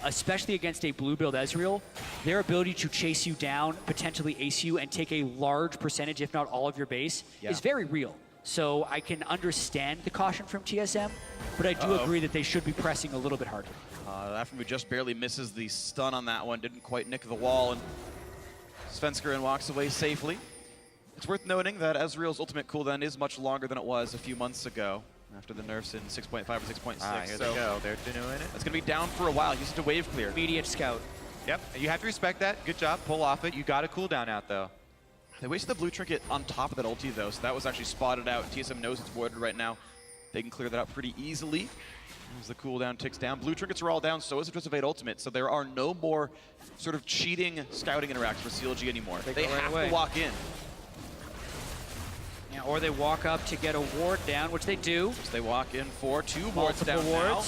especially against a blue build Ezreal, their ability to chase you down, potentially ace you, and take a large percentage, if not all of your base, is very real. So I can understand the caution from TSM, but I do agree that they should be pressing a little bit harder. Aftermoon just barely misses the stun on that one, didn't quite nick the wall, and Svenskeren walks away safely. It's worth noting that Ezreal's ultimate cooldown is much longer than it was a few months ago, after the nerfs in 6.5 or 6.6. Here they go. They're doing it. It's going to be down for a while. Use it to wave clear. Immediate scout. Yep, and you have to respect that. Good job. Pull off it. You got a cooldown out, though. They wasted the blue trinket on top of that ulti, though, so that was actually spotted out. TSM knows it's voided right now. They can clear that out pretty easily as the cooldown ticks down. Blue trinkets are all down, so is the Twisted Fate ultimate, so there are no more sort of cheating scouting interactions for CLG anymore. They have to walk in. Yeah, or they walk up to get a ward down, which they do. So they walk in for 2 wards down now.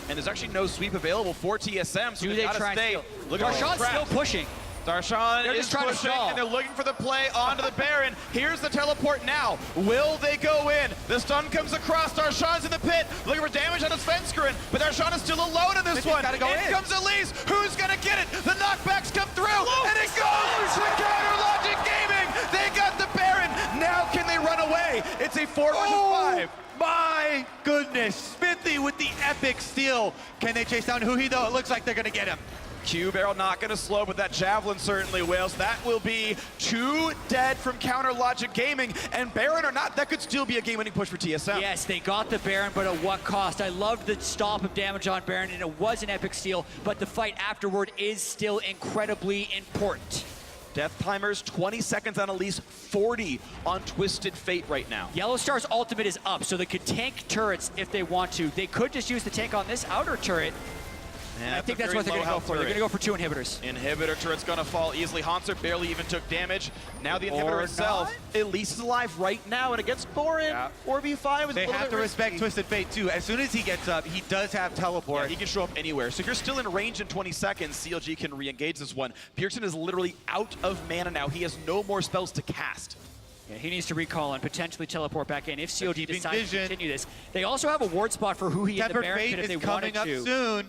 And there's actually no sweep available for TSM, so they gotta stay. Look at Darshan's still pushing. Darshan is pushing, and they're looking for the play onto the Baron. Here's the teleport now. Will they go in? The stun comes across. Darshan's in the pit, looking for damage on his Svenskeren, but Darshan is still alone in this one. In comes Elise. Who's gonna get it? The knockbacks come through, and it goes to Counter Logic Gaming. They got the Baron. Now can they run away? It's a 4-5. My goodness, Smithy with the epic steal. Can they chase down Huhi, though? It looks like they're gonna get him. Q barrel not going to slow, but that javelin certainly will. So that will be 2 dead from Counter Logic Gaming. And Baron or not, that could still be a game-winning push for TSM. Yes, they got the Baron, but at what cost? I loved the stop of damage on Baron, and it was an epic steal, but the fight afterward is still incredibly important. Death timers, 20 seconds on Elise, 40 on Twisted Fate right now. Yellow Star's ultimate is up, so they could tank turrets if they want to. They could just use the tank on this outer turret. And I think that's what they're going to go for. They're going to go for 2 inhibitors. Inhibitor turret's going to fall easily. Hanser barely even took damage. Now the inhibitor itself, Elise is alive right now, and against Thorin, 4v5 is They have to respect Twisted Fate, too. As soon as he gets up, he does have teleport. Yeah, he can show up anywhere. So if you're still in range in 20 seconds, CLG can re-engage this one. Bjergsen is literally out of mana now. He has no more spells to cast. Yeah, he needs to recall and potentially teleport back in if CLG decides to continue this. They also have a ward spot for who he in the Baron pit if they wanted to. Tempered Fate is coming up soon.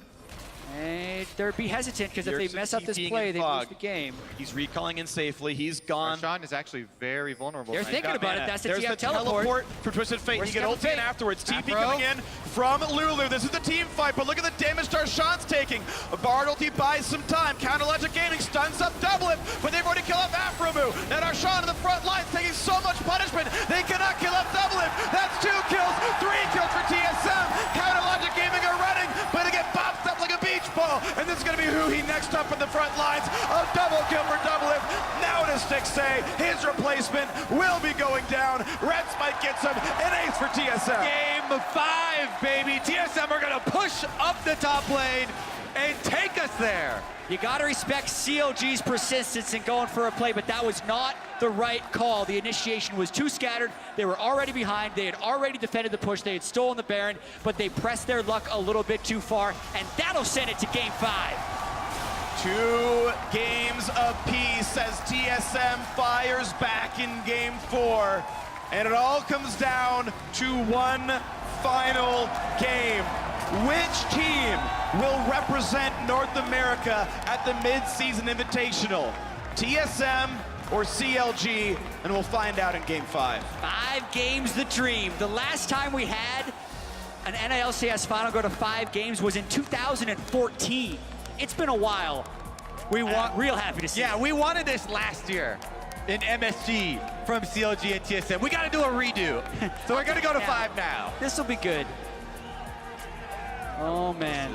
And they'd be hesitant because if they mess up this play, they lose the game. He's recalling in safely. He's gone. Roshan is actually very vulnerable. They're thinking about it. That's the TF teleport for Twisted Fate. He can ult in afterwards. TP coming in from Lulu. This is the team fight, but look at the damage Darshan's taking. Bard ulti buys some time. Counter Logic Gaming stuns up Doublelift, but they've already killed off Afromu. Now Darshan in the front lines taking so much punishment. They cannot kill off Doublelift. That's 2 kills, 3 kills for TSM. Counter Logic Gaming are running, but they get bopped up like a beach ball. And this is going to be who he next up in the front lines. A double kill for Doublelift. Now to Stixxay. His replacement will be going down. Red Spike gets him. An ace for TSM. Game 5, baby. TSM are going to push up the top lane and take us there. You got to respect CLG's persistence in going for a play, but that was not the right call. The initiation was too scattered. They were already behind. They had already defended the push. They had stolen the Baron, but they pressed their luck a little bit too far, and that'll send it to game 5. 2 games apiece as TSM fires back in game 4. And it all comes down to one final game. Which team will represent North America at the Mid-Season Invitational? TSM or CLG? And we'll find out in game 5. 5 games the dream. The last time we had an NILCS final go to 5 games was in 2014. It's been a while. Real happy to see it. We wanted this last year in MSG from CLG and TSM. We got to do a redo. So we're going to go to 5 now. This will be good. Oh man.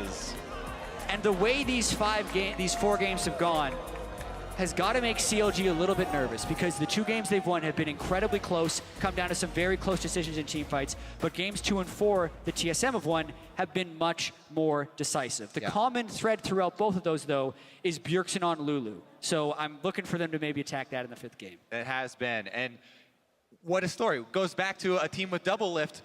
And the way these 4 games have gone has got to make CLG a little bit nervous because the 2 games they've won have been incredibly close, come down to some very close decisions in team fights, but games 2 and 4 the TSM have won have been much more decisive. The common thread throughout both of those, though, is Bjergsen on Lulu. So I'm looking for them to maybe attack that in the 5th game. It has been, and what a story. Goes back to a team with Doublelift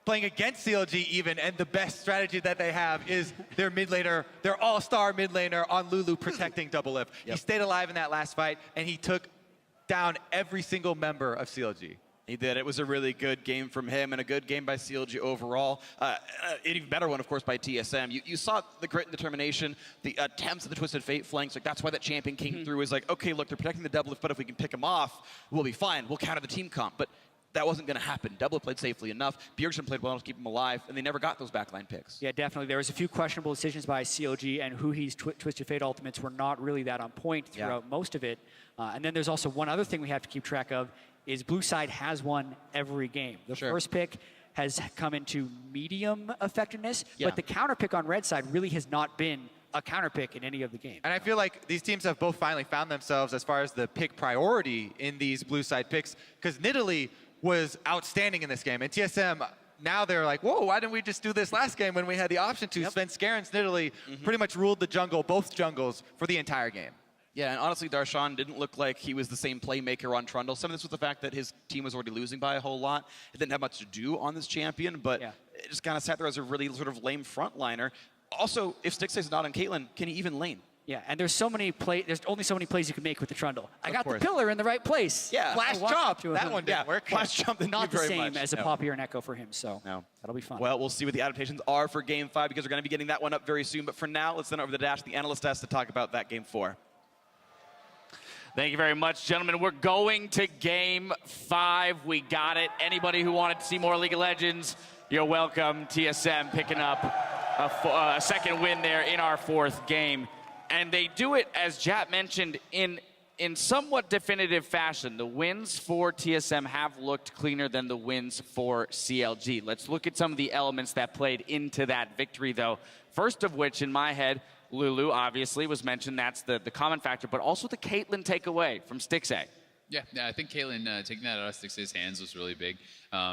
playing against CLG even, and the best strategy that they have is their mid laner, their all-star mid laner on Lulu protecting Doublelift. He stayed alive in that last fight, and he took down every single member of CLG. He did. It was a really good game from him and a good game by CLG overall. An even better one, of course, by TSM. You saw the grit and determination, the attempts at the Twisted Fate flanks. Like, that's why that champion came through. Is like, okay, look, they're protecting the Doublelift, but if we can pick him off, we'll be fine. We'll counter the team comp. But that wasn't going to happen. Doublelift played safely enough. Bjergsen played well to keep him alive, and they never got those backline picks. Yeah, definitely. There was a few questionable decisions by CLG, and Huhi's Twisted Fate ultimates were not really that on point throughout most of it. And then there's also one other thing we have to keep track of, is Blue Side has won every game. The first pick has come into medium effectiveness, but the counter pick on Red Side really has not been a counter pick in any of the games. And I feel like these teams have both finally found themselves as far as the pick priority in these Blue Side picks, because Nidalee was outstanding in this game. And TSM, now they're like, whoa, why didn't we just do this last game when we had the option to? Sven Skaren's Nidalee pretty much ruled the jungle, both jungles, for the entire game. Yeah, and honestly, Darshan didn't look like he was the same playmaker on Trundle. Some of this was the fact that his team was already losing by a whole lot. It didn't have much to do on this champion, but it just kind of sat there as a really sort of lame frontliner. Also, if Stixxay's not on Caitlyn, can he even lane? Yeah, and there's only so many plays you can make with the Trundle. I got the pillar in the right place. Yeah, flash jump. That one didn't work. Flash jump didn't not do the very same much. as a Poppy or an Echo for him, so that'll be fun. Well, we'll see what the adaptations are for Game 5 because we're going to be getting that one up very soon. But for now, let's send over the dash, the analyst desk, to talk about that Game 4. Thank you very much, gentlemen. We're going to Game 5. We got it. Anybody who wanted to see more League of Legends, you're welcome. TSM picking up a second win there in our 4th game. And they do it, as Jap mentioned, in in somewhat definitive fashion, the wins for TSM have looked cleaner than the wins for CLG. Let's look at some of the elements that played into that victory, though. First of which, in my head, Lulu obviously was mentioned. That's the common factor, but also the Caitlyn takeaway from Stixxay. Yeah, I think Caitlyn taking that out of Stixxay's hands was really big.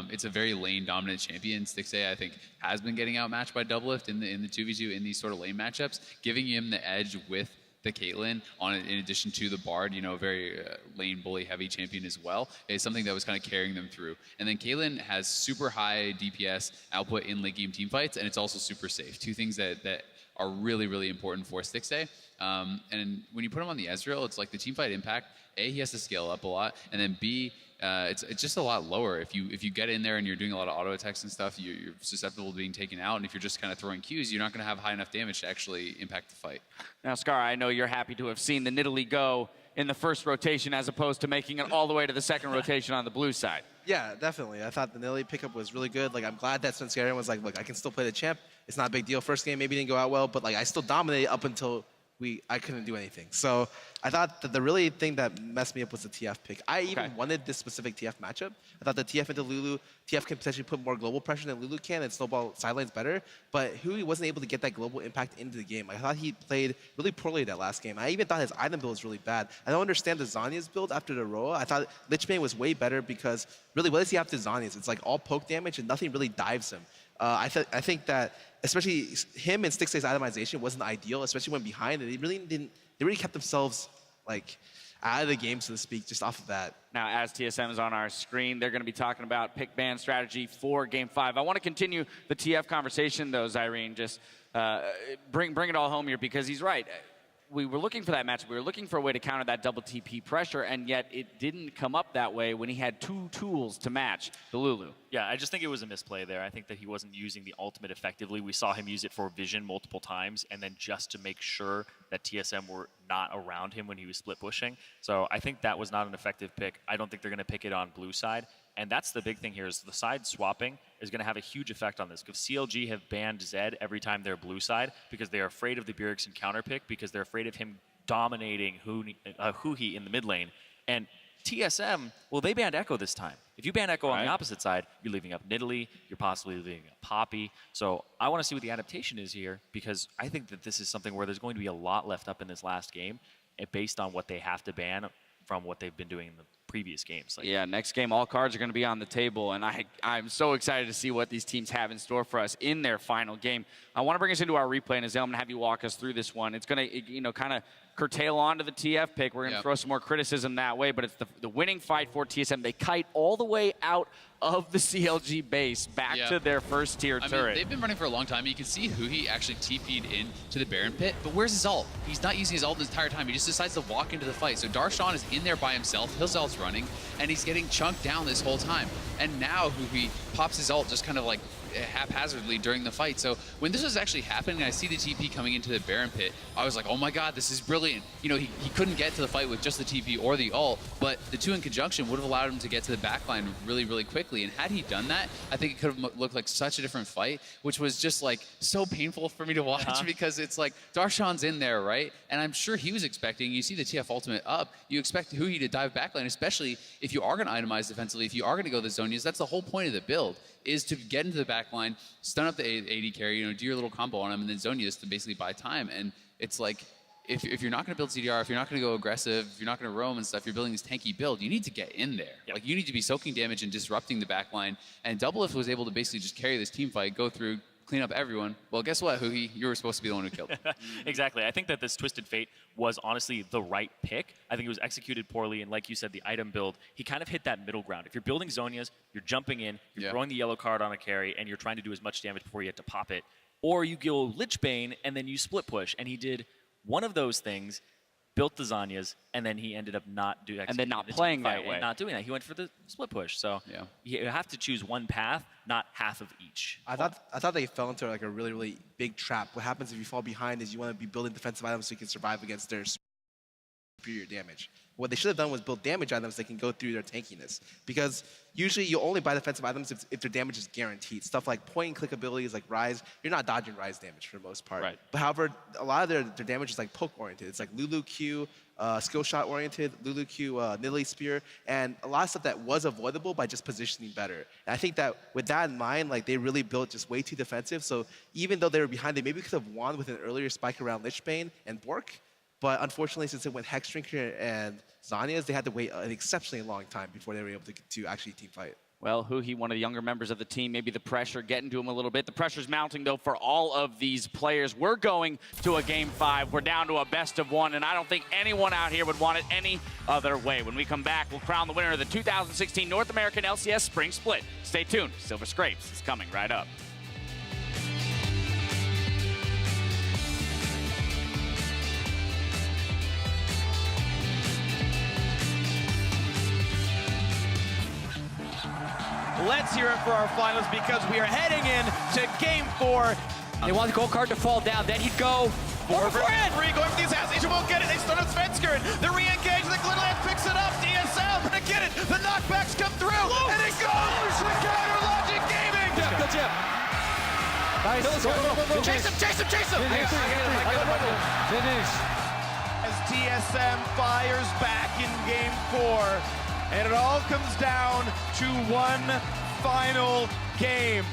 It's a very lane-dominant champion. Stixxay, I think, has been getting outmatched by Doublelift in the 2v2 in these sort of lane matchups, giving him the edge with the Caitlyn in addition to the Bard, you know, a very lane bully heavy champion as well, is something that was kind of carrying them through. And then Caitlyn has super high DPS output in late game team fights, and it's also super safe. Two things that are really, really important for Stixxay. And when you put him on the Ezreal, it's like the team fight impact. A, he has to scale up a lot, and then B, it's just a lot lower. If you get in there and you're doing a lot of auto attacks and stuff, you're susceptible to being taken out. And if you're just kind of throwing Qs, you're not going to have high enough damage to actually impact the fight. Now, Scar, I know you're happy to have seen the Nidalee go in the first rotation as opposed to making it all the way to the second rotation on the blue side. Yeah, definitely. I thought the Nidalee pickup was really good. Like, I'm glad that Svenskeren was like, look, I can still play the champ. It's not a big deal. First game maybe didn't go out well, but like I still dominated up until I couldn't do anything. So I thought that the really thing that messed me up was the TF pick. I even wanted this specific TF matchup. I thought the TF into Lulu, TF can potentially put more global pressure than Lulu can and snowball sidelines better, but Hui wasn't able to get that global impact into the game. I thought he played really poorly that last game. I even thought his item build was really bad. I don't understand the Zhonya's build after the Roa. I thought Lichbane was way better because really what does he have to Zhonya's? It's like all poke damage and nothing really dives him. I think that especially him and Stixxay's itemization wasn't ideal, especially when behind. They really kept themselves like out of the game, so to speak, just off of that. Now, as TSM is on our screen, they're going to be talking about pick ban strategy for Game 5. I want to continue the TF conversation, though, Zyrene. Just bring it all home here, because he's right. We were looking for that matchup. We were looking for a way to counter that double TP pressure, and yet it didn't come up that way when he had two tools to match the Lulu. Yeah, I just think it was a misplay there. I think that he wasn't using the ultimate effectively. We saw him use it for vision multiple times, and then just to make sure that TSM were not around him when he was split pushing. So I think that was not an effective pick. I don't think they're going to pick it on blue side. And that's the big thing here, is the side swapping is going to have a huge effect on this, because CLG have banned Zed every time they're blue side because they're afraid of the Bjergsen counter pick, because they're afraid of him dominating Huhi in the mid lane. And TSM, well, they banned Echo this time. If you ban Echo on the opposite side, you're leaving up Nidalee, you're possibly leaving up Poppy. So I want to see what the adaptation is here, because I think that this is something where there's going to be a lot left up in this last game based on what they have to ban from what they've been doing in the previous games. Yeah, next game, all cards are going to be on the table, and I'm so excited to see what these teams have in store for us in their final game. I want to bring us into our replay, and Azale, I'm going to have you walk us through this one. It's going to, kind of curtail onto the TF pick. We're going to throw some more criticism that way, but it's the winning fight for TSM. They kite all the way out of the CLG base back to their first tier turret. Mean, they've been running for a long time. You can see Huhi actually TP'd in to the Baron pit, but where's his ult? He's not using his ult the entire time. He just decides to walk into the fight. So Darshan is in there by himself. His ult's running, and he's getting chunked down this whole time. And now Huhi pops his ult just kind of like haphazardly during the fight. So when this was actually happening, I see the TP coming into the Baron pit, I was like, oh my god, this is brilliant. You know, he couldn't get to the fight with just the TP or the ult, but the two in conjunction would have allowed him to get to the backline really, really quickly. And had he done that, I think it could have looked like such a different fight, which was just like so painful for me to watch because it's like Darshan's in there, right? And I'm sure he was expecting, you see the TF ultimate up, you expect Huhi to dive backline, especially if you are going to itemize defensively, if you are going to go the Zhonya's. That's the whole point of the build, is to get into the back line, stun up the AD carry, do your little combo on him, and then Zhonya's to basically buy time. And it's like, if you're not going to build CDR, if you're not going to go aggressive, if you're not going to roam and stuff, you're building this tanky build, you need to get in there. Like, you need to be soaking damage and disrupting the back line. And Doublelift was able to basically just carry this team fight, go through, clean up everyone. Well, guess what, Huhi? You were supposed to be the one who killed him. Exactly. I think that this Twisted Fate was honestly the right pick. I think it was executed poorly, and like you said, the item build, he kind of hit that middle ground. If you're building Zhonya's, you're jumping in, you're throwing the yellow card on a carry, and you're trying to do as much damage before you have to pop it. Or you go Lichbane, and then you split push. And he did one of those things, built the Zhonya's, and then he ended up not doing and then not playing that way. Not doing that. He went for the split push. So you have to choose one path, not half of each. I thought they fell into like a really, really big trap. What happens if you fall behind is you want to be building defensive items so you can survive against their superior damage. What they should have done was build damage items that can go through their tankiness. Because usually you only buy defensive items if their damage is guaranteed. Stuff like point and click abilities like Rise, you're not dodging Rise damage for the most part. Right. But however, a lot of their damage is like poke oriented. It's like Lulu Q, skill shot oriented, Lulu Q, Nidalee Spear, and a lot of stuff that was avoidable by just positioning better. And I think that with that in mind, like they really built just way too defensive. So even though they were behind, they maybe could have won with an earlier spike around Lichbane and Bork. But unfortunately, since it went Hexdrinker and Zhonya's, they had to wait an exceptionally long time before they were able to actually team fight. Well, Huhi, one of the younger members of the team, maybe the pressure getting to him a little bit. The pressure's mounting, though, for all of these players. We're going to a Game 5. We're down to a best of 1, and I don't think anyone out here would want it any other way. When we come back, we'll crown the winner of the 2016 North American LCS Spring Split. Stay tuned. Silver Scrapes is coming right up. Let's hear it for our finalists because we are heading in to Game 4. They want the gold card to fall down, then he'd go Over for three, going for the assassination, won't get it. They start up Svensker, the re-engage, the Glitterland picks it up. TSM gonna get it. The knockbacks come through, and it goes for Counter Logic Gaming. Good tip. Nice. Go. Chase him, chase him, chase him. Finish. As TSM fires back in Game 4, and it all comes down to one final game.